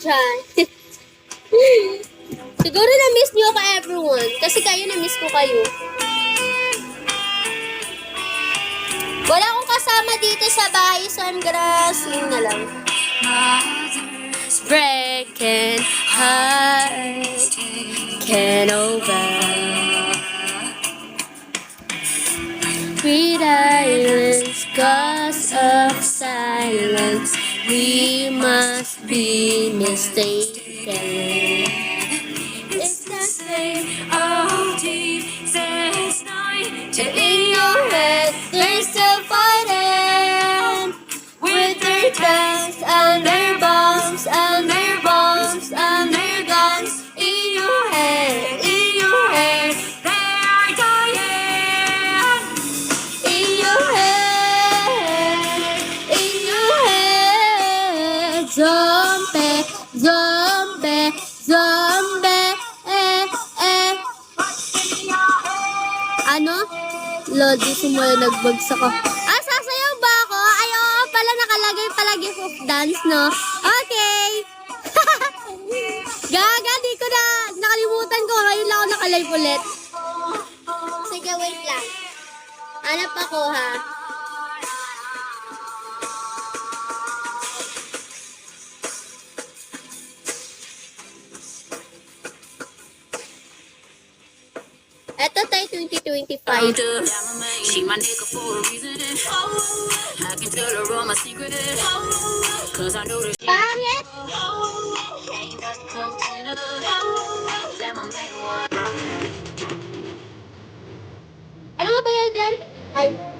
dyan. Siguro na-miss niyo ako everyone. Kasi kayo na-miss ko kayo. Wala akong kasama dito sa bahay. So I'm gonna sing na lang. Breaking heart can't over. Breathe silence, cause of silence. We must be mistaken. It's the same old Jesus night. In your head, they're still fighting with their tanks and their bombs and their bombs and their guns. In your head, they are dying. In your head, zombie, zombie, zombie, Ano? Lodi, sumula nagbagsak ako. Ah, sasayaw ba ako? Ay, oo pala, nakalagay pala gift of dance, no? Okay. Gaga, di ko na, nakalimutan ko. Ngayon lang ako nakalive ulit. Sige, wait lang. Hanap ako, ha? Eto tayo 2025. She my nigga for a reason. I can tell her all my secrets. Cause I know that Pangit! Ano nga ba yan dyan? Ay.